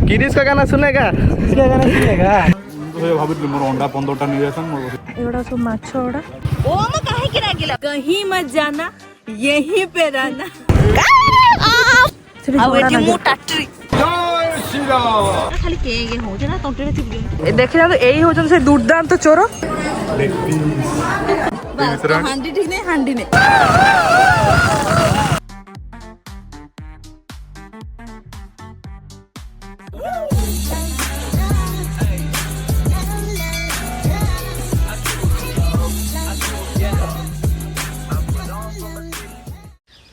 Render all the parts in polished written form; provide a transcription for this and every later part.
गिरीश का गाना सुनेगा? इसका गाना सुनेगा? भाभी मोर अंडा 15टा नहीं जासन मोर एवढा सब माछ ओडा ओ म काहे की रागिला कहीं मत जाना यहीं पे रहना आ एठी मु टाटरी जय श्री राम खाली के हो जे ना तंटेरे थिबि देखिला तो एही हो जन से दुर्दांत चोर बस हांडी ठीक नहीं हांडी नहीं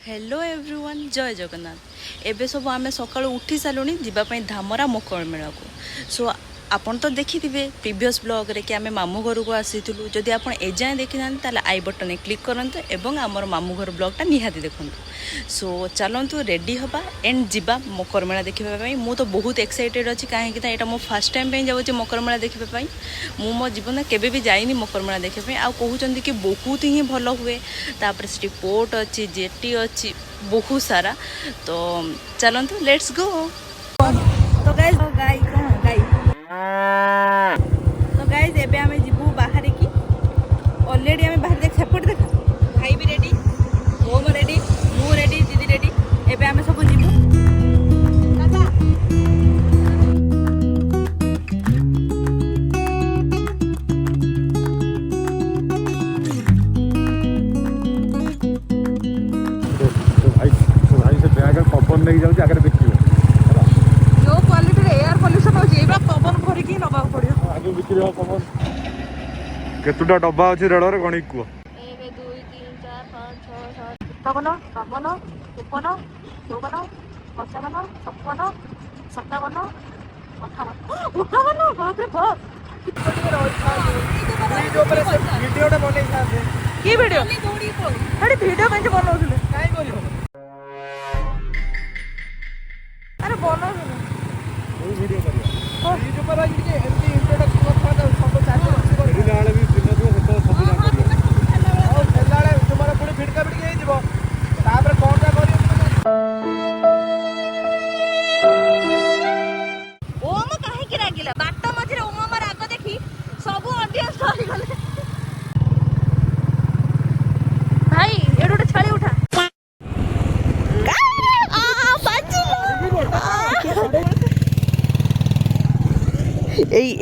हेलो एवरीवन जय जगन्नाथ एबे सब आम सका उठी सारूँ जावाई धामरा मकर मेला को सो आपन तो देखिथिबे प्रीवियस ब्लॉग रे कि आम मामू घर को आसीलु जदि आप एजाएँ देखी ना आई बटन क्लिक करंतु एवं आमर मामू घर ब्लॉगटा निहाती देखु सो चलतु रेडी हवा एंड जीवा मकर मेला देखा मु तो बहुत एक्साइटेड अच्छी कहीं यहाँ मो फास्ट टाइम जाऊँगी मकर मेला देखापी मु मो जीवन में केवे भी जाइनी मकर मेला देखापी आ कहते कि बहुत ही भल हुए तापर से पोर्ट अच्छी जेटी अच्छी बहुत सारा तो चलतु लेट्स गो तो गाइज एबे आमे जीवु बाहर की ऑलरेडी आमे बाहर देख सेपट देखा भाई भी रेडी मोम रेडी मु रेडी दीदी रेडी एबे आमे सब जीवु दादा भाई से बैग पवन नहीं जाऊँ आगे देखिए जो क्वालिटी एयर पोल्यूशन हो जेबा पवन भरी की नबा पड़ियो आगे बिक्री हो पवन केतुटा डब्बा अछि रेड रे गणिक को 1 2 3 4 5 6 7 पवन पवन उपन चौवन 55 56 57 58 बाप रे बाप वीडियोटा बनै थाते की वीडियो अरे वीडियो केंज बनौथिले काई करियो अरे बनौथिले ओई वीडियो करियो वीडियो पर आज के एमटी इंट्रोडक्शन करता सब चार्ज करी नाले भी दिन जो होतो सब जान करियो और खेलाळे तुम्हारा पुणी फिटका फिटकी हे जिवो तापर कोनटा करियो ओम काहे की रागिला बाट मझरे ओम हमर आग देखी सब ऑडियंस धरि गले भाई एडोटे छाली उठा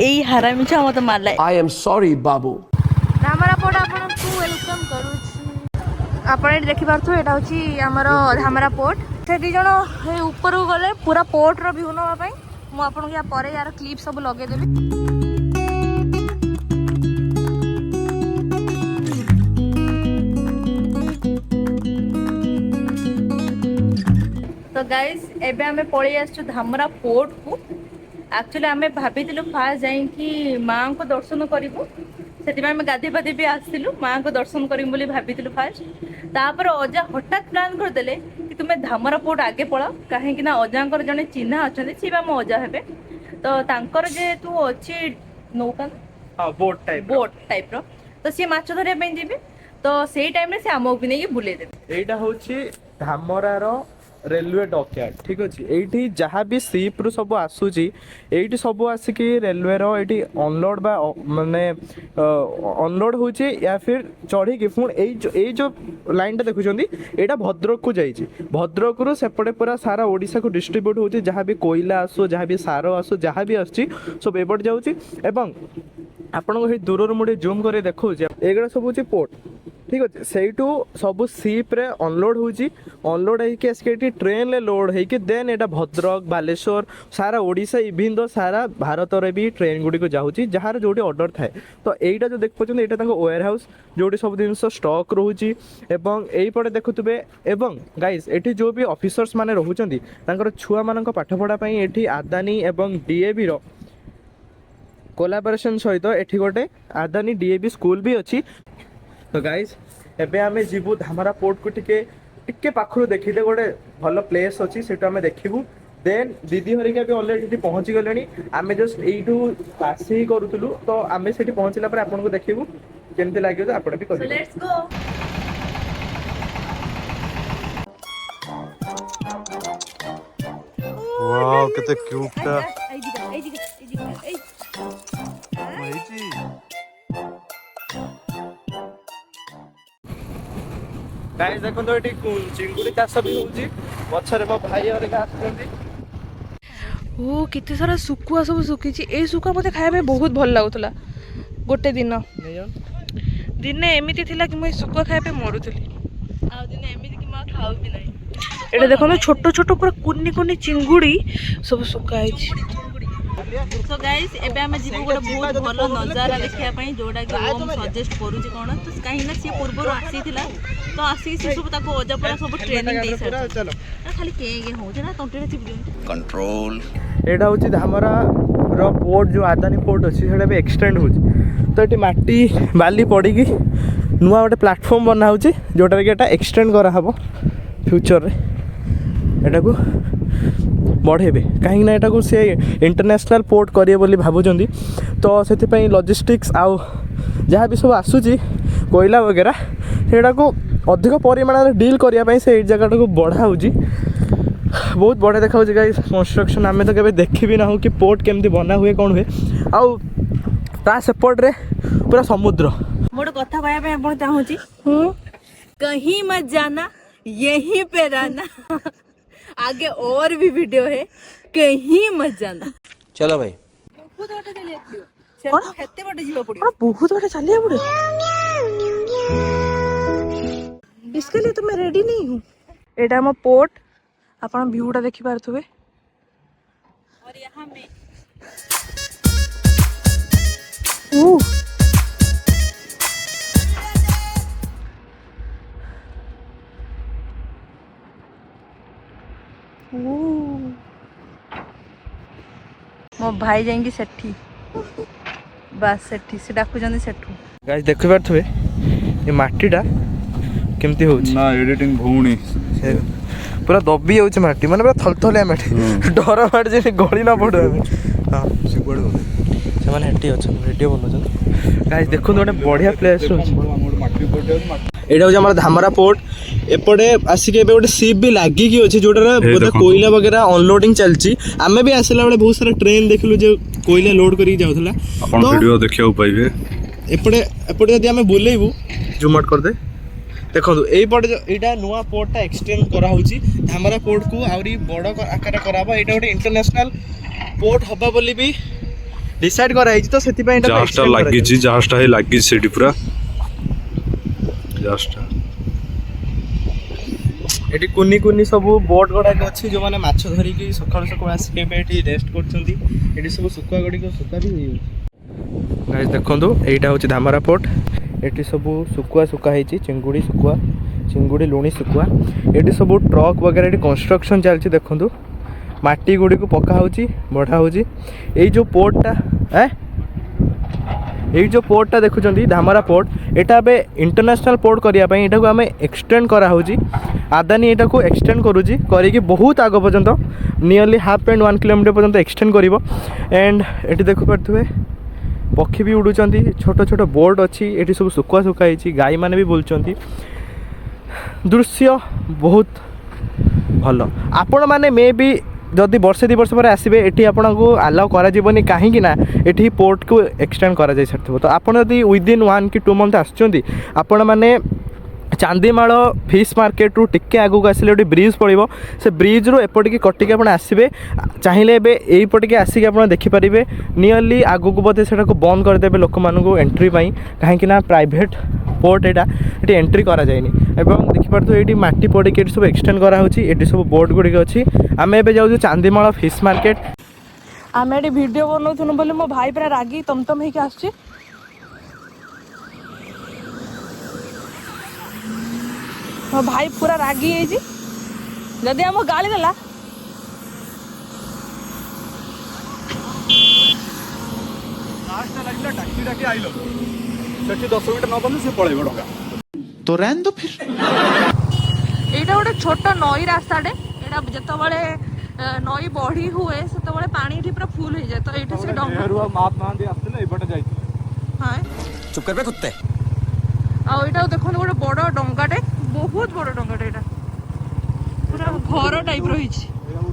এই হারামি ছা মত মারলাই I am sorry, Babu. Dhamra port আপনাকে ওয়েলকম করুছি আপন এটি দেখি পারছো এটা হচ্ছে আমার ধামরা পোর্ট সে ଦି ଜଣ ଉପରକୁ ଗଲେ ପୁରା ପୋର୍ଟର ଭିଉ ନେବା ପାଇଁ ମୁଁ ଆପଣଙ୍କୁ ୟା ପରେ ୟାର କ୍ଲିପ୍ ସବୁ ଲଗେଇଦେବି तो गाइस एबे हमें पळी आछू धामरा पोर्ट को एक्चुअली आम भाभी फास्ट जाइए माँ को दर्शन करूँ से गाधे पाधे भी आसलु माँ को दर्शन करी भाभी फास्ट तापर अजा हठात प्लान करदे कि तुम्हें धामरा पोर्ट आगे पलाओ कहीं अजा जड़े चिन्हा अच्छा सी आम अजा हे तो तांकर जेहेतु अच्छी नौका बोट टाइप तो सी माछ धरिया जी तो से टाइम से आमको भी नहीं बुले देवे एटा होची धामरार रेलवे डॉकयार्ड ठीक अच्छे ये जहाँ भी सीप रु सब आसूची ये सब आसिकी रेलवे रो ये अनलोड बा माने अनलोड होची या फिर चढ़ी कि पुणी जो लाइन टा देखुं यहाँ भद्रक को जाइए भद्रक रु सेपटे पूरा सारा ओडिशा को डिस्ट्रीब्यूट होची जहाँ भी कोयला आसू जहाँ भी सार आसू जहाँ भी आसची सब एपट जाऊँगी एवं आपन को दूर मुझे जूम कर देखा एगुड़ा सब हूँ पोर्ट ठीक अच्छे से सब सीप्रे अनलोड होची अनलोड होकर आसिक ट्रेन ले लोड होकर देन यहाँ भद्रक बालेश्वर सारा ओडिशा इभिन तो सारा भारत में भी ट्रेन गुड़ी को जाऊँगी जार जो ऑर्डर थाए तो यहाँ जो देख पाँच यहाँ वेयर हाउस जो सब जिन स्टक रोचे यहीपटे देखुए एवं गाइस ये जो भी ऑफिसर्स माने रोचंती छुआ मान पाठपढ़ा ये आदानी एवं डीएवी रो कोलाबोरेशन सहित एठी गोटे आदानी डीएवी स्कूल भी अच्छी तो गाइस एबे आमे जीवु धामरा पोर्ट को टिके पाखरु देखिले गोटे भल प्लेस अच्छी से आमे देखिबु देन दीदी हरिका भी ऑलरेडी पहुंची गलेनी आमे जस्ट एठू पास ही करूतलु तो आमे सेठी पहुंचला पर आपन को देखिबु केमते लागियो तो आपण भी करिबु सो लेट्स गो वाओ कितना क्यूट था गाइस देखो एटी चिंगुड़ी चाष भी होउची पछरे मो भाई और आछुंती ओ केते सारा सुकुआ सब सुखीची ए सुकुआ मते खाया में बहुत भल लागुतला गोटे दिन दिने एमिति थिला कि मैं सुकुआ खाया पे मरुतली आ दिने एमिति कि मा खाउ भी नाही एटा देखो छोट छोट पूरा कुन्नी कुन्नी चिंगुड़ी सब सुका आइची। सो गाइस एबे हम जीवो गोटे बहुत भलो नजारा देखिया पई जोडा कि ओम सजेस्ट करू जे कोन तो काहे ना से पूर्व आसी थिला तो आसी से सब ताको ओजपरा सब ट्रेनिंग दे सर चलो खाली के हो जे ना तंटेने चिपडी कंट्रोल एटा होची धामरा रो पोर्ट जो आदानी पोर्ट अछि सेटा भी एक्सटेंड होची तो एटी माटी बाली पड़ी की नुआ गोटे प्लेटफॉर्म बना होची जोटा कि एटा एक्सटेंड करा हबो फ्यूचर रे एटा को बढ़ेबे कहीं ना एटा से इंटरनेशनल पोर्ट करिए बोली भाबुचंदी तो से लॉजिस्टिक्स आउ जहाँ भी सब आसूची कोयला वगैरह सेटा को अधिक परिमाण डील करने से जगह को बढ़ा होची बहुत बढ़िया देखा गाइस कंस्ट्रक्शन आम तो केबे देखी भी ना हो कि पोर्ट केमती बना हुए कौन हुए आउ ता सेपट रे पूरा समुद्र मोर कथा कहया पे आपण चाहूची कहीं मत जाना यहीं पे रहना आगे और भी वीडियो है कहीं मत जाना चलो भाई बहुत बाटे चली आथियो हेते बाटे जीवा पड़ियो बहुत बड़ा चलिए बुढ़े इसके लिए तो मैं रेडी नहीं हूँ एटा हम पोर्ट अपन व्यूटा देखि पारथुबे और यहाँ में मो भाई जाएंगे सेठी बस सेठी से डाकू जंदी सेठू गाइस देखि पारथुबे ये माटीटा केमती होची ना एडिटिंग भौणी पूरा दबी जाऊँ माटी माने पूरा थलथलिया माटी डर माटी जे गली ना पड़े हाँ से हेटी अच्छा वीडियो बनाऊँ गाइस देखो गोटे बढ़िया प्लेस एटा हूँ धामरा पोर्ट एपटे आसिक गोटे सीप भी लागिकी अच्छे जोटा बोधे कोयला वगैरह अनलोडिंग चलती आम भी आसला बेले बहुत सारा ट्रेन देखलु जो कोयला लोड करके जाऊला वीडियो देखिया पाइबे एपटे एपटे यदि आम बुलेबू जूम आउट कर दे देखो यहीपटे यहाँ नुआ पोर्टा एक्सटेंड कराऊँगी धामरा पोर्ट को आहरी बड़ आकार कराबा यहाँ गोटे इंटरनेशनल पोर्ट हबा बोली भी डिसाइड कराई तो से जहाजटा लागिची जहाजटा हे लागिची सेठी पूरा जहाजटा एटी कुनी कुनी सब बोट गुड़ाक अच्छी जो मैंने माछ धरिकी सकाल सकाल आसिक रेस्ट कर सब सुखुआ गुड़िक सुखा भी गाइस देखो यहाँ हूँ धामरा पोर्ट एटी सब सुखुआ सुखा होती चिंगुड़ी सुखुआ चिंगुड़ी लुणी सुखुआ ये सब ट्रक वगैरह ये कंस्ट्रक्शन चलती देखो माटी गुड़ी को पका होची बढ़ा होची यही जो पोर्टा यही जो पोर्टा देखुं धामरा पोर्ट एटा बे इंटरनेशनल पोर्ट करने यहाँ को आम एक्सटेंड कराऊँगी आदानी यहाँ को एक्सटेंड करुँची करी बहुत आग पर्यंत नियरली 1.5 किलोमीटर पर्यंत एक्सटेंड कर एंड ये देखु पारे पक्षी भी उड़ुंट छोट छोट बोट अच्छी ये सब सुखुआ सुखाई गाई मैंने भी बुलूँ दृश्य बहुत भल आपण मैंने मे भी जदि वर्षे 2 वर्ष पर आसबे ये आपन को आलाउ करा कहीं ये पोर्ट को एक्सटेंड करा जाय सारथिबो तो आपन जदि विदिन 1 कि 2 मंथ आछंती आपण माने चांदीमाल फिश मार्केट रू टिके आगू आसिले गोटे ब्रिज पड़ो से ब्रिज रू एपटिकी कटिकी आप आसबे चाहिए यहीपटिके आसिक आप देखिपारे नियरली आगू को बोधे से बंद करदे लोक मानू एंट्री कहीं प्राइवेट पोर्ट ये एंट्री करा जायनी एवं देखिपारे ये माटी पड़े सब एक्सटेंड कराऊँगी ये सब बोट गुड़िक अच्छी आम ए जाऊँ चांदीमाल फिश मार्केट आम ये वीडियो बनाऊँ बोले मो भाई पूरा रागी तमतम होके आस मो भाई पूरा रागी है जदि आम गाली देला तो रहन दो फिर एटा गोटे छोट नई रास्ताटे एटा जतबले नई बढ़ी हुए सेतबले पानी एठी पूरा फुल हो जाए तो एठी से डंगा महात्मा गांधी आसले एबटे जाई हां चुप कर बे कुत्ते आ एटा देखो गोटे बड़ डंगाटे बहुत बड़ डंगाटे एटा पूरा घर टाइप रही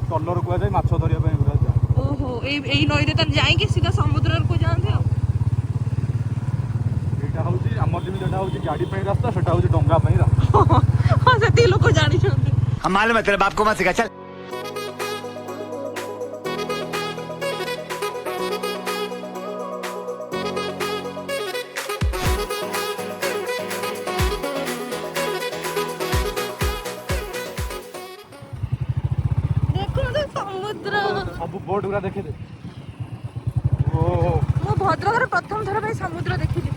तलर कुआ जाय माछ धरिया ପାଇଁ पूरा ओहो ଏଇ ନଈରେ ତ ଯାଇକି ସିଧା ସମୁଦ୍ରକୁ ଯାଆନ୍ତି ଆଉ। ଏଇଟା ହଉଛି ଆମର ଯେମିତି ଏଟା ହଉଛି ଗାଡି ପାଇଁ ରାସ୍ତା, ସେଟା ହଉଛି ଡଙ୍ଗା ପାଇଁ ରାସ୍ତା। ହଁ ସେତିକି ଲୋକ ଜାଣିଛନ୍ତି। हम मालूम है तेरे बाप को मत सिखा चल। ଦେଖନ୍ତୁ ସମୁଦ୍ର। ସବୁ ବୋଟ ଗୁରା ଦେଖିଦେ। ଓ ମୁଁ ଭଦ୍ରକରେ ପ୍ରଥମ ଥର ପାଇଁ ସମୁଦ୍ର ଦେଖିଲି।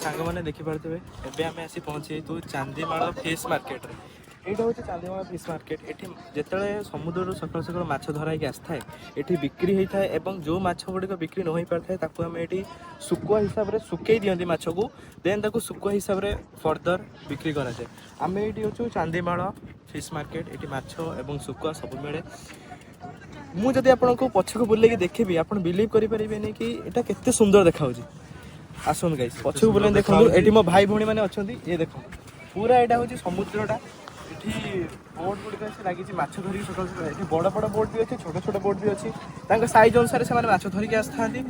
ସାଙ୍ଗମାନେ ଦେଖିପାରୁଥିବେ ଏବେ ଆମେ ଆସି ପହଞ୍ଚିଯାଇଛୁ ଚାନ୍ଦିମାଳ ଫିସ୍ ମାର୍କେଟରେ। ଏଇଟା ହେଉଛି ଚାନ୍ଦିମାଳ ଫିସ୍ ମାର୍କେଟ। ଏଠି ଯେତେବେଳେ ସମୁଦ୍ରରୁ ସକାଳୁ ସକାଳୁ ମାଛ ଧରା ହେଇକି ଆସିଥାଏ ଏଠି ବିକ୍ରି ହେଇଥାଏ, ଏବଂ ଯେଉଁ ମାଛ ଗୁଡ଼ିକ ବିକ୍ରି ନ ହୋଇପାରିଥାଏ ତାକୁ ଆମେ ଏଠି ଶୁଖୁଆ ହିସାବରେ ଶୁଖେଇ ଦିଅନ୍ତି ମାଛକୁ, ଦେନ୍ ତାକୁ ଶୁଖୁଆ ହିସାବରେ ଫର୍ଦର ବିକ୍ରି କରାଯାଏ। ଆମେ ଏଇଠି ଅଛୁ ଚାନ୍ଦିମାଳ ଫିସ୍ ମାର୍କେଟ। ଏଠି ମାଛ ଏବଂ ଶୁଖୁଆ ସବୁ ମିଳେ। ମୁଁ ଯଦି ଆପଣଙ୍କୁ ପଛକୁ ବୁଲେଇକି ଦେଖିବି ଆପଣ ବିଲିଭ୍ କରିପାରିବେନି କି ଏଇଟା କେତେ ସୁନ୍ଦର ଦେଖାଯାଉଛି। ଆସନ୍ତୁ ଗାଇସ୍ ପଛକୁ ବୁଲେଇ ଦେଖନ୍ତୁ। ଏଠି ମୋ ଭାଇ ଭଉଣୀ ମାନେ ଅଛନ୍ତି, ଇଏ ଦେଖନ୍ତୁ ପୁରା ଏଇଟା ହେଉଛି ସମୁଦ୍ରଟା। ଏଠି ବୋଟ୍ ଗୁଡ଼ିକ ଆସି ଲାଗିଛି ମାଛ ଧରିକି ସକାଳୁ ସକାଳୁ। ଏଠି ବଡ଼ ବଡ଼ ବୋଟ୍ ବି ଅଛି, ଛୋଟ ଛୋଟ ବୋଟ୍ ବି ଅଛି। ତାଙ୍କ ସାଇଜ୍ ଅନୁସାରେ ସେମାନେ ମାଛ ଧରିକି ଆସିଥାନ୍ତି।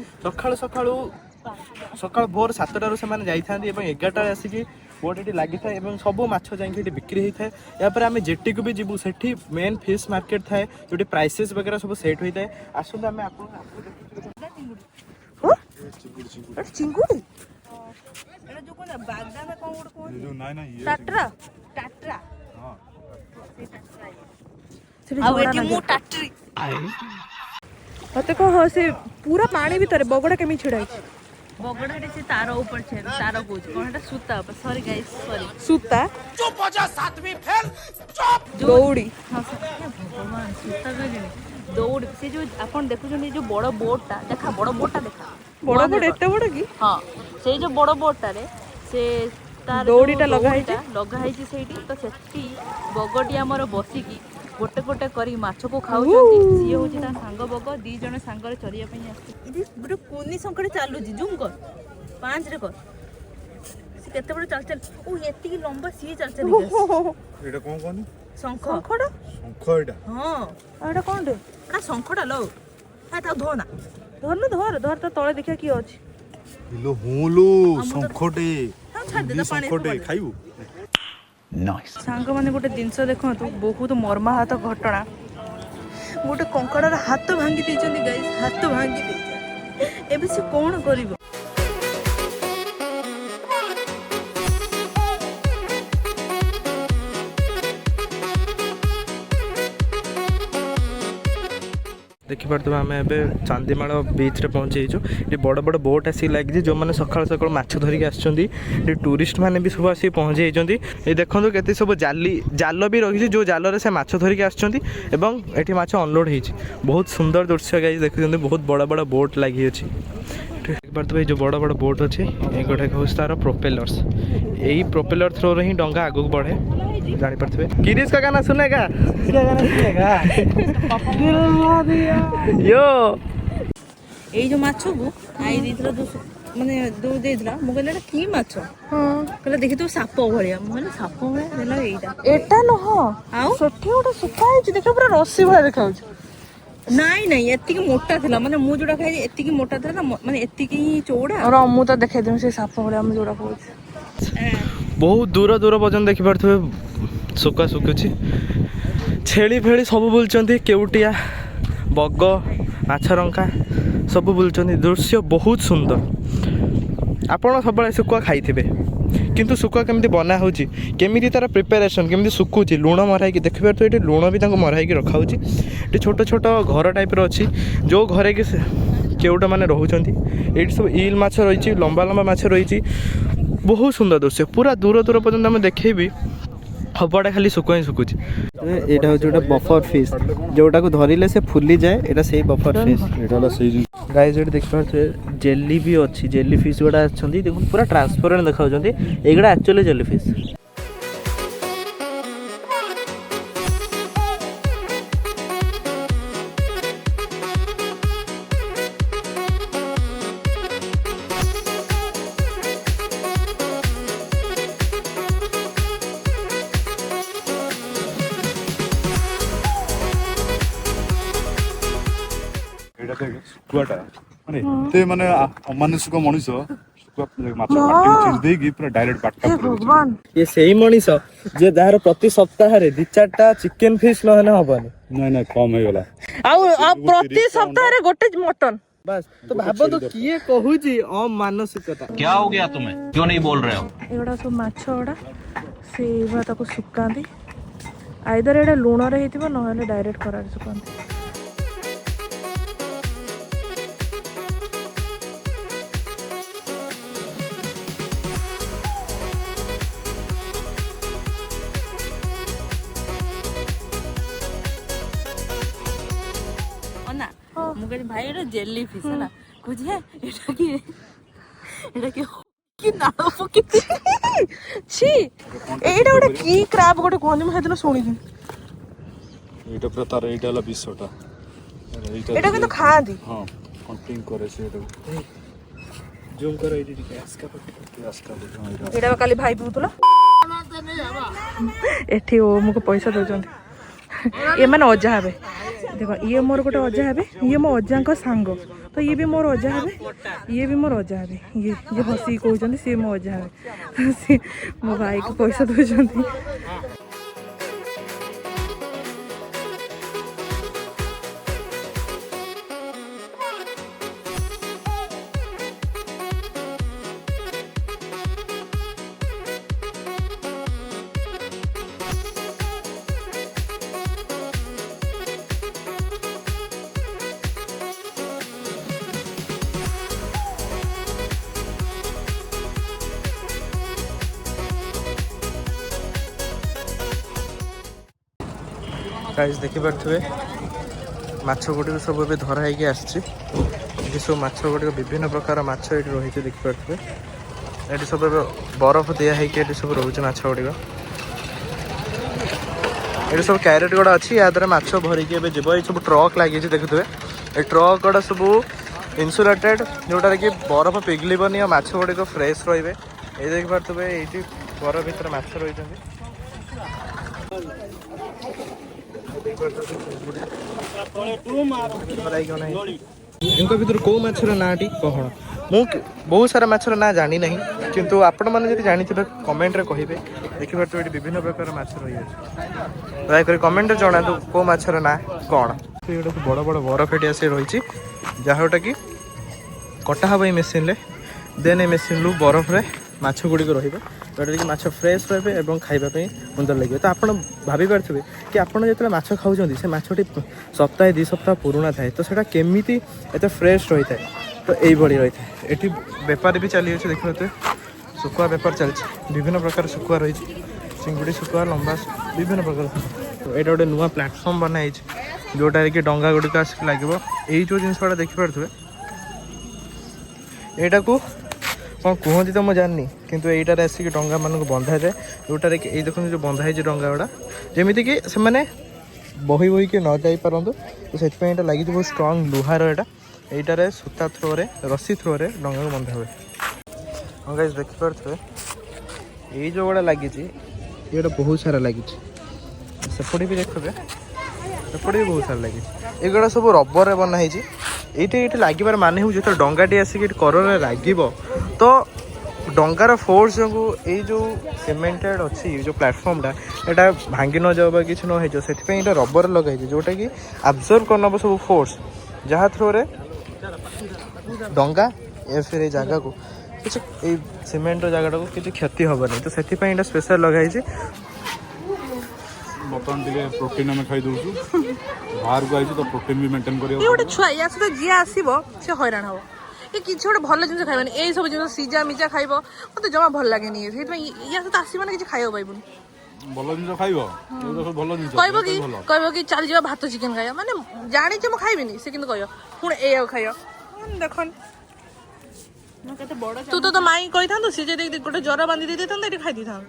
ସକାଳ ଭୋର 7ଟାରୁ ସେମାନେ ଯାଇଥାନ୍ତି ଏବଂ 11ଟାରେ ଆସିକି ବୋଟ୍ ଏଠି ଲାଗିଥାଏ ଏବଂ ସବୁ ମାଛ ଯାଇକି ଏଠି ବିକ୍ରି ହେଇଥାଏ। ଏହାପରେ ଆମେ ଜେଟିକୁ ବି ଯିବୁ, ସେଠି ମେନ୍ ଫିସ୍ ମାର୍କେଟ ଥାଏ ଯେଉଁଠି ପ୍ରାଇସେସ୍ ବଗେରା ସବୁ ସେଟ୍ ହୋଇଥାଏ। ଆସନ୍ତୁ ଆମେ ଆପଣଙ୍କୁ ଚିଙ୍ଗୁଡ଼ି ଏଟା ଯୋଉ କଣ ବାଦାମ କଣ ଗୋଟେ କୁହନ୍ତି ଟାଟ୍ରା ଟାଟ୍ରା ଆଉ ଏଠି ମୁଁ ଟାଟ୍ରି। ମତେ କହ ସେ ପୁରା ପାଣି ଭିତରେ ବଗଡ଼ା କେମିତି ଛିଡ଼ା ହେଇଛି? ବଗଡ଼ାଟେ ସେ ତାର ଉପରେ ଛେଦ, ତାର କହୁଛି କଣ ଏଟା ସୂତା ଉପରେ। ସରି ଗାଇସ୍ ସରି। ସୂତା ଦୌଡ଼ି। ହଁ ଭଗବାନ ସୂତା କହିଲେଣି ଦୌଡ଼ି। ସେ ଯୋଉ ଆପଣ ଦେଖୁଛନ୍ତି ଯୋଉ ବଡ଼ ବୋଟଟା ଦେଖା, ବଡ଼ ବୋଟଟା ଦେଖା, ବଡ଼ ବୋଟ ଏତେ ବଡ଼ କି? ହଁ ସେଇ ଯୋଉ ବଡ଼ ବୋଟଟାରେ ସେ ତାର ଦଉଡ଼ିଟା ଯୋଉ ଲଗା ହେଇଛି। ଲଗା ହେଇଛି ସେଇଠି। ତ ସେଠି ବଗଟି ଆମର ବସିକି ଗୋଟେ ଗୋଟେ କରି ମାଛକୁ ଖାଉଛନ୍ତି। ସିଏ ହଉଛି ତା ସାଙ୍ଗ ବଗ, 2 ଜଣ ସାଙ୍ଗରେ ଚରିବା ପାଇଁ ଆସିଛି। ଏଠି ଗୋଟେ କୁନି ଶଙ୍ଖଟେ ଚାଲୁଛି, ଜୁମ୍ କର 5ରେ କର। ସେ କେତେ ବଡ଼ ଚାଲି ଚାଲି, ଓ ଏତିକି ଲମ୍ବା ସିଏ ଚାଲି ଚାଲି ଏଇଟା କଣ କହନି? ଶଙ୍ଖ। ଶଙ୍ଖଟା? ଶଙ୍ଖ ଏଇଟା। ହଁ ଆଉ ଏଟା କଣଟେ? ଏଟା ଶଙ୍ଖଟା ଲୋ। ତାକୁ ଧୋନା। ଧର ତା ତଳେ ଦେଖିବା କିଏ ଅଛି। ଇଲୋ ହୁଲୋ ଶଙ୍ଖଟେ। ଛାଡ଼ିଦେ ଶଙ୍ଖଟେ ଖାଇବୁ? ସାଙ୍ଗମାନେ ଗୋଟେ ଜିନିଷ ଦେଖନ୍ତୁ, ବହୁତ ମର୍ମାହତ ଘଟଣା। ଗୋଟେ କଙ୍କଡ଼ାର ହାତ ଭାଙ୍ଗି ଦେଇଛନ୍ତି ଗାଇସ୍, ହାତ ଭାଙ୍ଗି ଦେଇଛନ୍ତି। ଏବେ ସେ କଣ କରିବ? ଦେଖିପାରୁଥିବେ ଆମେ ଏବେ ଚାନ୍ଦିମାଳ ବିଚ୍ରେ ପହଞ୍ଚିଯାଇଛୁ। ଏଠି ବଡ଼ ବଡ଼ ବୋଟ୍ ଆସିକି ଲାଗିଛି, ଯେଉଁମାନେ ସକାଳୁ ସକାଳୁ ମାଛ ଧରିକି ଆସିଛନ୍ତି। ଏଠି ଟୁରିଷ୍ଟ ମାନେ ବି ସବୁ ଆସିକି ପହଞ୍ଚି ଯାଇଛନ୍ତି। ଏ ଦେଖନ୍ତୁ କେତେ ସବୁ ଜାଲ ବି ରହିଛି, ଯେଉଁ ଜାଲରେ ସେ ମାଛ ଧରିକି ଆସିଛନ୍ତି ଏବଂ ଏଠି ମାଛ ଅନଲୋଡ଼ ହେଇଛି। ବହୁତ ସୁନ୍ଦର ଦୃଶ୍ୟ ଗାଇସ୍ ଦେଖୁଛନ୍ତି, ବହୁତ ବଡ଼ ବଡ଼ ବୋଟ୍ ଲାଗିଅଛି। ଦେଖିପାରୁଥିବେ ଏଇ ଯେଉଁ ବଡ଼ ବଡ଼ ବୋଟ୍ ଅଛି ଏଗୁଡ଼ାକ ହେଉଛି ତା'ର ପ୍ରୋପେଲର୍ସ। ଏଇ ପ୍ରୋପେଲର ଥ୍ରୋରେ ହିଁ ଡଙ୍ଗା ଆଗକୁ ବଢ଼େ, ଜାଣିପାରୁଥିବେ। କିରିଶ का गाना सुनेगा यो। ଏଇ ଯୋଉ ମାଛକୁ ଆଇ ଦେଇଥିଲା, ଯୋଉ ମାନେ ଯୋଉ ଦେଇଥିଲା, ମୁଁ କହିଲି ଏଟା କି ମାଛ? କହିଲା ଦେଖିଥିବୁ ସାପ ଭଳିଆ। ମୁଁ କହିଲି ସାପ ଭଳିଆ ଦେଲା ଏଇଟା। ଏଟା ନୁହଁ, ଆଉ ସେଠି ଗୋଟେ ଶୁଖା ହେଇଛି, ଦେଖିବ ପୁରା ରସି ଭଳିଆ ଦେଖାଯାଉଛି। ନାଇଁ ଏତିକି ମୋଟା ଥିଲା, ମାନେ ମୁଁ ଯୋଉଟା ଖାଇଲି ଏତିକି ମୋଟା ଥିଲା ନା, ମାନେ ଏତିକି ହିଁ ଚଉଡ଼ା। ମୁଁ ତ ଦେଖେଇଦେବି ସେ ସାପ ଭଳିଆ ମୁଁ ଯୋଉଟା କହୁଛି। ବହୁତ ଦୂର ପର୍ଯ୍ୟନ୍ତ ଦେଖିପାରୁଥିବେ ଶୁଖା ଶୁଖୁଛି। ଛେଳି ଫେଳି ସବୁ ବୁଲୁଛନ୍ତି, କେଉଟିଆ ବଗ ମାଛରଙ୍କା ସବୁ ବୁଲୁଛନ୍ତି। ଦୃଶ୍ୟ ବହୁତ ସୁନ୍ଦର। ଆପଣ ସବୁବେଳେ ଶୁଖୁଆ ଖାଇଥିବେ, କିନ୍ତୁ ଶୁଖୁଆ କେମିତି ବନା ହେଉଛି, କେମିତି ତା'ର ପ୍ରିପାରେସନ୍, କେମିତି ଶୁଖୁଛି, ଲୁଣ ମରା ହେଇକି ଦେଖିପାରୁଥିବେ। ଏଠି ଲୁଣ ବି ତାଙ୍କୁ ମରା ହେଇକି ରଖାହେଉଛି। ଏଠି ଛୋଟ ଛୋଟ ଘର ଟାଇପ୍ର ଅଛି, ଯେଉଁ ଘରେ କି କେଉଟମାନେ ରହୁଛନ୍ତି। ଏଇଠି ସବୁ ଇଲ୍ ମାଛ ରହିଛି, ଲମ୍ବା ଲମ୍ବା ମାଛ ରହିଛି। ବହୁତ ସୁନ୍ଦର ଦୃଶ୍ୟ। ପୁରା ଦୂର ପର୍ଯ୍ୟନ୍ତ ଆମେ ଦେଖେଇବି, ସବୁଆଡ଼େ ଖାଲି ଶୁଖୁଆ ହିଁ ଶୁଖୁଛି। ଏଇଟା ହେଉଛି ଗୋଟେ ବଫର ଫିସ୍, ଯେଉଁଟାକୁ ଧରିଲେ ସେ ଫୁଲିଯାଏ। ଏଇଟା ସେଇ ବଫର ଫିସ୍। ଗାଇସ୍ ଏଠି ଦେଖିପାରୁଥିବେ ଜେଲି ବି ଅଛି, ଜେଲି ଫିସ୍ ଗୁଡ଼ା ଅଛନ୍ତି। ଦେଖନ୍ତୁ ପୁରା ଟ୍ରାନ୍ସପରେଣ୍ଟ ଦେଖାଉଛନ୍ତି। ଏଇଗୁଡ଼ା ଆକ୍ଚୁଆଲି ଜେଲି ଫିସ୍। ଏଇଟା ଦେଖ ଶୁଖୁଆଟା ମାନେ ଏତେ ମାନେ ଅମାନୁଷିକ ମଣିଷ ଶୁଖୁଆ ମାଛ ପାଟିକୁ ଚିରି ଦେଇକି ପୁରା ଡାଇରେକ୍ଟ ବାଟଟା ଭଗବାନ ଇଏ ସେଇ ମଣିଷ ଯିଏ ଯାହାର ପ୍ରତି ସପ୍ତାହରେ 2-4ଟା ଚିକେନ ଫିସ୍ ନହେଲେ ହବନି। ନାଇଁ ନାଇଁ କମ ହେଇଗଲା। ଆଉ ପ୍ରତି ସପ୍ତାହରେ ଗୋଟେ ମଟନ। ବାସ୍ ତ ଭାବନ୍ତୁ କିଏ କହୁଛି ଅମାନସିକତା। क्या हो गया तुम्हें क्यों नहीं बोल रहे हो? ଏଗୁଡ଼ା ସବୁ ମାଛ ଗୁଡ଼ା ସେ ଏଇଭଳିଆ ତାକୁ ଶୁକାନ୍ତି। ଆଇଦର ଏଇଟା ଲୁଣରେ ହେଇଥିବ ନହେଲେ ଡାଇରେକ୍ଟ ଖରାରେ ଶୁକାନ୍ତି। ଅନା ମୁଁ କହିଲି ଭାଇ ଏଇଟା ଜେଲି ଫିସ୍ ହେଲା କହୁଛି ହେ ଏଇଟା କି ନାଳ ପକେଇଛି। ଛି ଏଇଟା ଗୋଟେ କି କ୍ରାବ ଗୋଟେ କୁହନ୍ତି ମୁଁ ସେଦିନ ଶୁଣିଛି। ଏଇଟା ପୁରା ତାର ଏଇଟା ହେଲା ବିଷଟା। ଏଇଟା କିନ୍ତୁ ଖାଆନ୍ତି। ହଁ କଣ୍ଟିନ୍ୟୁ କରେ ସେଇଟାକୁ। ଜୁମ୍ କର ଏଇଠି ଟିକେ ଆସ୍କା ଏଇଟା ବା କାଲି ଭାଇ ପିଉଥିଲା। ଏଠି ଓମକୁ ପଇସା ଦଉଛନ୍ତି। ଏମାନେ ଅଜା ହେବେ। ଦେଖ ଇଏ ମୋର ଗୋଟେ ଅଜା ହେବେ, ଇଏ ମୋ ଅଜାଙ୍କ ସାଙ୍ଗ, ତ ଇଏ ବି ମୋର ଅଜା ହେବେ, ଇଏ ବି ମୋର ଅଜା ହେବେ। ଇଏ ଯିଏ ହସିକି କହୁଛନ୍ତି ସିଏ ମୋ ଅଜା ହେବେ। ସିଏ ମୋ ଭାଇକୁ ପଇସା ଦଉଛନ୍ତି। ଗାଇସ୍ ଦେଖିପାରୁଥିବେ ମାଛ ଗୁଡ଼ିକ ସବୁ ଏବେ ଧରା ହେଇକି ଆସିଛି। ଏଠି ସବୁ ମାଛ ଗୁଡ଼ିକ ବିଭିନ୍ନ ପ୍ରକାର ମାଛ ଏଠି ରହିଛି ଦେଖିପାରୁଥିବେ। ଏଠି ସବୁ ଏବେ ବରଫ ଦିଆ ହେଇକି ଏଠି ସବୁ ରହୁଛି ମାଛ ଗୁଡ଼ିକ। ଏଠି ସବୁ କ୍ୟାରେଟ୍ ଗୁଡ଼ା ଅଛି, ୟା ଦ୍ୱାରା ମାଛ ଭରିକି ଏବେ ଯିବ। ଏଇ ସବୁ ଟ୍ରକ୍ ଲାଗିଛି ଦେଖୁଥିବେ। ଏ ଟ୍ରକ୍ ଗୁଡ଼ା ସବୁ ଇନ୍ସୁଲେଟେଡ୍, ଯେଉଁଟାରେ କି ବରଫ ପିଘଲିବନି ଆଉ ମାଛ ଗୁଡ଼ିକ ଫ୍ରେଶ୍ ରହିବେ। ଏଇ ଦେଖିପାରୁଥିବେ ଏଇଠି ବରଫ ଭିତରେ ମାଛ ରହିଛନ୍ତି। ଏଙ୍କ ଭିତରୁ କେଉଁ ମାଛର ନାଁଟି କଣ? ମୁଁ ବହୁତ ସାରା ମାଛର ନାଁ ଜାଣି ନାହିଁ, କିନ୍ତୁ ଆପଣମାନେ ଯଦି ଜାଣିଥିବେ କମେଣ୍ଟରେ କହିବେ। ଦେଖିପାରୁଥିବେ ଏଠି ବିଭିନ୍ନ ପ୍ରକାର ମାଛ ରହିଅଛି। ଦୟାକରି କମେଣ୍ଟରେ ଜଣାନ୍ତୁ କେଉଁ ମାଛର ନାଁ କଣ। ଏଗୁଡ଼ା ସବୁ ବଡ଼ ବଡ଼ ବରଫ ଏଠି ଆସି ରହିଛି, ଯାହାଟା କି କଟା ହେବ ଏଇ ମେସିନ୍ରେ। ଦେନ୍ ଏଇ ମେସିନ୍ରୁ ବରଫରେ ମାଛ ଗୁଡ଼ିକ ରହିବେ, ଯେଉଁଟାକି ମାଛ ଫ୍ରେଶ୍ ରହିବେ ଏବଂ ଖାଇବା ପାଇଁ ସୁନ୍ଦର ଲାଗିବ। ତ ଆପଣ ଭାବିପାରୁଥିବେ କି ଆପଣ ଯେତେବେଳେ ମାଛ ଖାଉଛନ୍ତି ସେ ମାଛଟି ସପ୍ତାହେ 2 ସପ୍ତାହ ପୁରୁଣା ଥାଏ, ତ ସେଇଟା କେମିତି ଏତେ ଫ୍ରେଶ୍ ରହିଥାଏ? ତ ଏଇଭଳି ରହିଥାଏ। ଏଠି ବେପାର ବି ଚାଲିଅଛି ଦେଖିପାରୁଥିବେ, ଶୁଖୁଆ ବେପାର ଚାଲିଛି। ବିଭିନ୍ନ ପ୍ରକାର ଶୁଖୁଆ ରହିଛି, ଚିଙ୍ଗୁଡ଼ି ଶୁଖୁଆ, ଲମ୍ବା ବିଭିନ୍ନ ପ୍ରକାର। ତ ଏଇଟା ଗୋଟେ ନୂଆ ପ୍ଲାଟଫର୍ମ ବନା ହେଇଛି, ଯେଉଁଟାରେ କି ଡଙ୍ଗା ଗୁଡ଼ିକ ଆସିକି ଲାଗିବ। ଏଇ ଯେଉଁ ଜିନିଷଟା ଦେଖିପାରୁଥିବେ ଏଇଟାକୁ କ'ଣ କୁହନ୍ତି ତ ମୁଁ ଜାଣିନି, କିନ୍ତୁ ଏଇଟାରେ ଆସିକି ଡଙ୍ଗାମାନଙ୍କୁ ବନ୍ଧାଯାଏ, ଯେଉଁଟାରେ କି ଏଇ ଦେଖନ୍ତୁ ଯେଉଁ ବନ୍ଧା ହେଇଛି ଡଙ୍ଗା ଗୁଡ଼ା, ଯେମିତିକି ସେମାନେ ବହି ବହିକି ନ ଯାଇପାରନ୍ତୁ। ତ ସେଥିପାଇଁ ଏଇଟା ଲାଗିଛି ବହୁତ ଷ୍ଟ୍ରଙ୍ଗ ଲୁହାର। ଏଇଟାରେ ସୂତା ଥ୍ରୋରେ, ରସି ଥ୍ରୋରେ ଡଙ୍ଗାକୁ ବନ୍ଧା ହୁଏ। ହଁ ଗାଇସ୍ ଦେଖିପାରୁଥିବେ ଏଇ ଯେଉଁ ଗୁଡ଼ା ଲାଗିଛି, ଏଇଟା ବହୁତ ସାରା ଲାଗିଛି। ସେପଟେ ବି ଦେଖିବେ, ସେପଟେ ବି ବହୁତ ସାରା ଲାଗିଛି। ଏଗୁଡ଼ା ସବୁ ରବରରେ ବନା ହେଇଛି। ଏଇଠି ଲାଗିବାର ମାନେ ହେଉଛି ଯେତେବେଳେ ଡଙ୍ଗାଟି ଆସିକି ଏଠି କରରେ ଲାଗିବ, ତ ଡଙ୍ଗାର ଫୋର୍ସ ଯୋଗୁଁ ଏଇ ଯେଉଁ ସିମେଣ୍ଟେଡ଼ ଅଛି ଯେଉଁ ପ୍ଲାଟଫର୍ମଟା, ଏଇଟା ଭାଙ୍ଗି ନଯାଉ ବା କିଛି ନ ହେଇଯାଉ, ସେଥିପାଇଁ ଏଇଟା ରବର ଲଗାଇଛି, ଯେଉଁଟାକି ଆବଜର୍ଭ କରିନେବ ସବୁ ଫୋର୍ସ, ଯାହା ଥ୍ରୋରେ ଡଙ୍ଗା ଫେର ଏଇ ଜାଗାକୁ କିଛି, ଏଇ ସିମେଣ୍ଟର ଜାଗାଟାକୁ କିଛି କ୍ଷତି ହେବନି। ତ ସେଥିପାଇଁ ଏଇଟା ସ୍ପେଶାଲ ଲଗାହେଇଛି। ବର୍ତ୍ତମାନ ଟିକେ ପ୍ରୋଟିନ୍ ଆମେ ଖାଇଦେଉଛୁ, ବାହାରକୁ ଆଇଛୁ ତ ପ୍ରୋଟିନ୍ ବି ମେଣ୍ଟେନ୍ କରିବାକୁ। ଇଏ ଗୋଟେ ଛୁଆ, ୟା ସହିତ ଯିଏ ଆସିବ ସେ ହଇରାଣ ହବ। ଏ କିଛି ଗୋଟେ ଭଲ ଜିନିଷ ଖାଇବନି, ଏଇ ସବୁ ଜିନିଷ ସିଝା ମିଜା ଖାଇବ, ମତେ ଜମା ଭଲ ଲାଗେନି। ସେଇଥିପାଇଁ ୟା ସହିତ ଆସିବନି, କିଛି ଖାଇବାକୁ ପାଇବୁନି। ଭଲ ଜିନିଷ ଖାଇବ, ସବୁ ଭଲ ଜିନିଷ କହିବ କି ଚାଲିଯିବା ଭାତ ଚିକେନ ଖାଇବା, ମାନେ ଜାଣିଛି ମୁଁ ଖାଇବିନି, ସେ କିନ୍ତୁ କହିବ ପୁଣି ଏଇଆକୁ ଖାଇବ। ଦେଖନି ତୁ ତ ମାଇଁ କହିଥାନ୍ତୁ, ସିଏ ଯଦି ଗୋଟେ ଜର ବାନ୍ଧି ଦେଇଥାନ୍ତା ଏଠି ଖାଇ ଦେଇଥାନ୍ତୁ।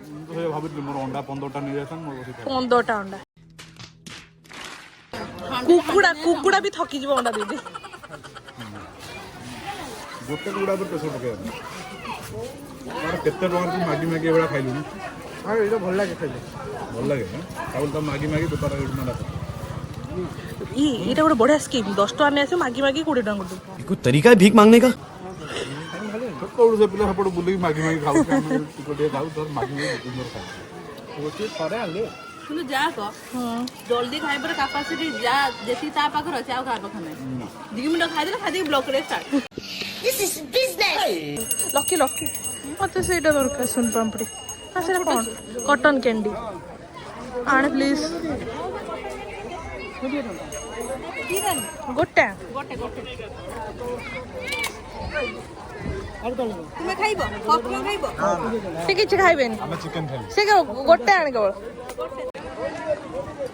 ଭାବୁଥିଲି ମୋର ଅଣ୍ଡା 15ଟା ନେଇଯାଇଥାନ୍ତି, 15ଟା ଅଣ୍ଡା। କୁକୁଡ଼ା ବି ଥକିଯିବ ଅଣ୍ଡା ଦେଇଦେ। ଗୋଟେ କୁକୁଡ଼ା ଉପରେ ପ୍ରେସର ପକେଇବା କେତେ ଟଙ୍କା ତୁ ମାଗି ଏଭଳିଆ ଖାଇଲୁନି? ହଁ ଏଇଟା ଭଲ ଲାଗେ ଖାଇଲେ, ଭଲ ଲାଗେ। ତାପରେ ତ ମାଗି ବେପାର ଏଇଟା ଗୋଟେ ବଢିଆ ସ୍କିମ୍ 10 ଟଙ୍କା ନେଇ ଆସିବ ମାଗି ମାଗି 20 ଟଙ୍କା କରିଦେବୁ कोई तरीका है भीख मांगने का? ଛୋଟବେଳୁ ସେ ପିଲା ସେପଟେ ବୁଲିକି ମାଗି ମାଗି ଖାଉଛି ଆମେ ଟିକେ ଖାଉ ଧର ମାଗି ମାଗି ଖାଉ ଥରେ ଆଣିଲେ କିନ୍ତୁ ଯାହା କହ ଜଲ୍ଦି ଖାଇବାର କାପାସିଟି ଯାହା ଯେତିକି ତା ପାଖରେ ଅଛି ଆଉ କାହା ପାଖରେ ନାହିଁ 2 ମିନିଟ୍ ଖାଇଦେଲେ ଖାଇଦେଇକି ବ୍ଲକ୍ ରେ ଷ୍ଟାର୍ଟ ଲକି ଲକି ମତେ ସେଇଟା ଦରକାର ସୁନ ପାମ୍ପଡ଼ି ସେଇଟା କ'ଣ କଟନ କ୍ୟାଣ୍ଡି ଆଣେ ପ୍ଲିଜ୍ ଗୋଟେ ତୁମେ ଖାଇବ ପପକର୍ନ ଖାଇବ ସେ କିଛି ଖାଇବେନି ଆମେ ଚିକେନ ଖାଇବୁ ସେ ଗୋଟେ ଆଣେ କେବଳ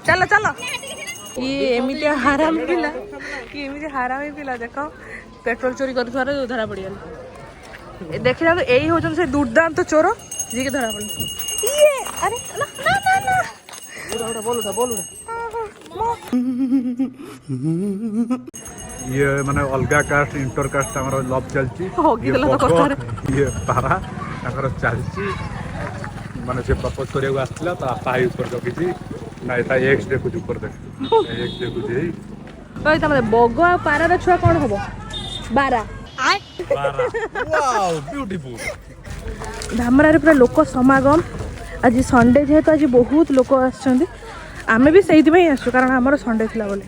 ଚାଲ ଚାଲ ଇଏ ଏମିତି ହାରାମ ପିଲା ଦେଖ ପେଟ୍ରୋଲ ଚୋରି କରୁଥିବାର ଧରା ପଡ଼ିଗଲା ଦେଖିଲା ଏଇ ହଉଛନ୍ତି ସେ ଦୁର୍ଦାନ୍ତ ଚୋର ଯିଏକି ଧରା ପଡ଼ିଲେ ଇଏ ଆରେ ନା ନା ନା ନା ये माने अलगा कास्ट इंटर कास्ट हमर लव चलची हगिदेला तो कथारे ये पारा ताकर चलची माने से प्रपोज करिया आस्थिला तो आपा हाई ऊपर जगिची ना एटा एक्स देखु ऊपर देख एक्स देखु जे ओइ तमरे बग आ पारार छुआ कोन हबो बारा वाओ ब्यूटीफुल धामरारे पूरा लोक समागम आज संडे जेहेतु आज बहुत लोक आछंदी आमे भी सेहिति में आसु कारण हमर संडे थिला बोले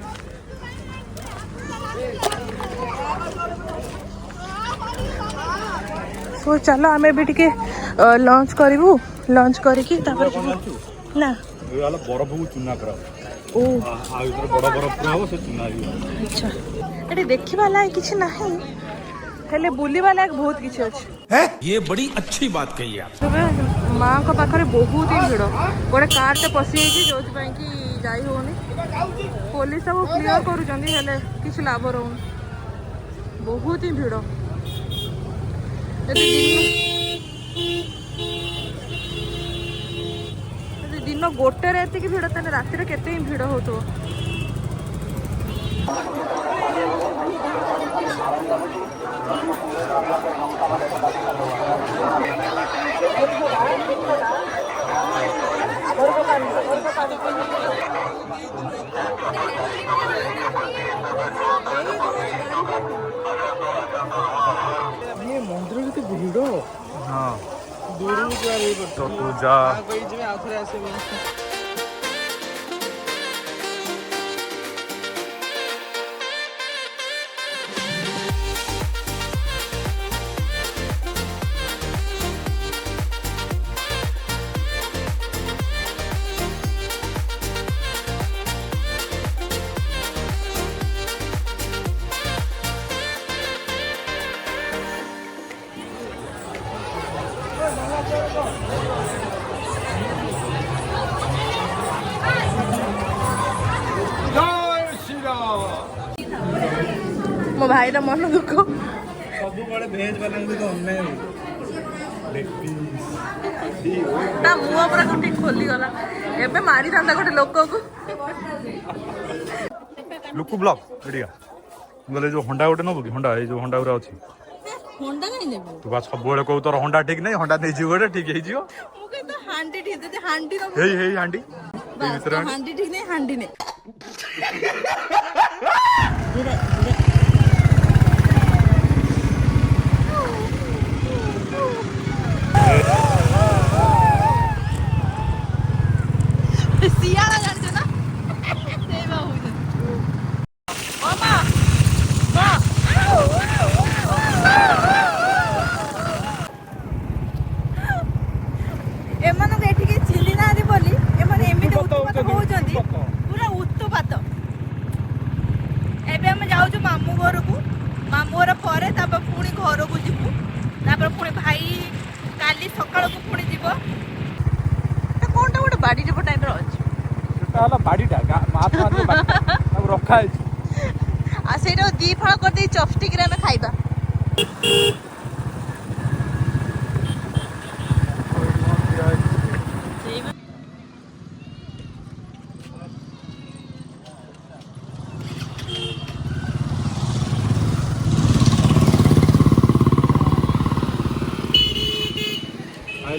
तो चलो आमे भी टिके लंच करिवु लंच करिकी तापर ना ये वाला बरफ को चुना करा ओ आ इधर बड़ा बरफ पूरा हो से चुना ही अच्छा एटी देखिबा लायक किछ नाही हेले बुलिबा लायक बहुत किछ अछि है ये बड़ी अच्छी बात कही आप। माँ को पाखरे बहुत ही भिड़ गोटे कार टे पशि जो कि जाई होनी पुलिस सब क्लियर करुँच किसी लाभ रोनी बहुत ही भिड़ दिन गोटे एति भिड़ तेज राति केते ही भिड़ हो ये मंदिर के भिड़ हां दूर तो तू जा मो भाई मन दुख सब बड़े भेज वाले भी तो हमने ता मुह पूरा गोटे खोली गला एबे मारी थांदा गोटे लोक को लुकु ब्लॉक एडिया बोले जो होंडा गोटे नबो कि होंडा ए जो होंडा उरा अछि होंडा काई नेबो तू बा सब बेले को तोर होंडा ठीक नहीं होंडा नै जीव गोटे ठीक हे जीव मु कहि तो हांडी ठीक दे हांडी रो हे हांडी बस हांडी ठीक नहीं हांडी ने सियाला जानते ना सेवा हो मामा एमान एठी के चिली ना दी बोली एमान एमिते उत्पात होउचंदी पूरा उत्पात एबे हम जाउछु मामू घर को मामू घर परे तापर पुणी घर को जिबु तापर पुणी भाई काली सकाळ को पुणी जिवो त कोनटा गोटे बाडी जब टाइप रो अछि सेटा बाड़ीटा माथ माथ रखा है आ सेटा दी फळ कर दे चॉपस्टिक रे हम खाइबा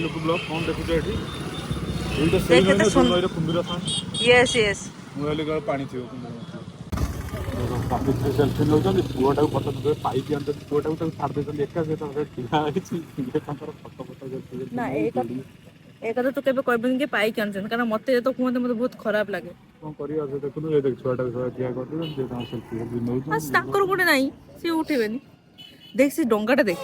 लोक ब्लॉग कौन देखु जे एठी एटा सेही देखे तो नई सुन- नई रे कुंबीर था यस यस ମୁଁ ପାଣି ଥିବ ସେଲ୍ଫି ନେଉଛନ୍ତି ପୁଅଟାକୁ ଫଟୋ ଦେବେ ପାଇକି ଆଣୁଛନ୍ତି ପୁଅଟାକୁ ତାକୁ ଛାଡ଼ି ଦେଇଛନ୍ତି ଏକା ସେ ତାଙ୍କର ଠିଆ ହେଇଛି ତାଙ୍କର ଫଟୋ ନା ଏଇଟା ତ ତୁ କେବେ କହିବୁନି କି ପାଇକି ଆଣିଛନ୍ତି କାରଣ ମତେ ଯେତେ କୁହନ୍ତି ମତେ ବହୁତ ଖରାପ ଲାଗେ। କଣ କରିବା ସେ ଦେଖୁନୁ ଏ ଦେଖ ଛୁଆଟାକୁ ଠିଆ କରିଦେଉଛନ୍ତି ସେ ତାଙ୍କ ସେଲ୍ଫି ନେଉଛନ୍ତି ତାଙ୍କର ଗୋଟେ ନାହିଁ ସିଏ ଉଠେଇବେନି। देख से डोंगाटा देख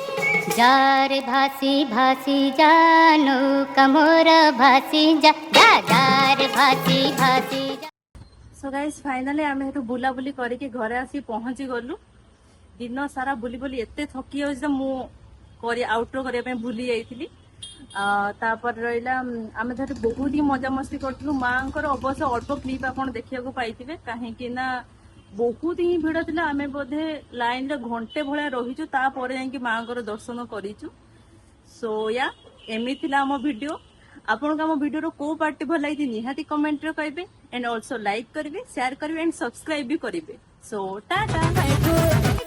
जार भासी भासी जानो कमोर भासी जा जार भासी भासी जा। सो गाइस फाइनाली आमे हेतु बुला बुली करके घरे आसी पहुंची गलु। दिन सारा बुली बुली एते थकी हो जे मु करी आउटरो करिया पे भूली जाइथिली। तापर रहिला आमे धरे बहुत ही मजा मस्ती करथलु। मांकर अवश्य अल्प क्लिप आपण देखिया को पाइथिबे काहे कि ना बहुत ही भिड़ थिला। आमे बोधे लाइन रे घंटे भलिया रहिचु तापर जाई कि मांकर दर्शन करिचु। सो या एमी थिला हम वीडियो आपन का वीडियो रो को पार्टी भल लागी निहाती कमेंट रे कहबे एंड आल्सो लाइक करबे शेयर करबे एंड सब्सक्राइब भी करबे। सो टाटा।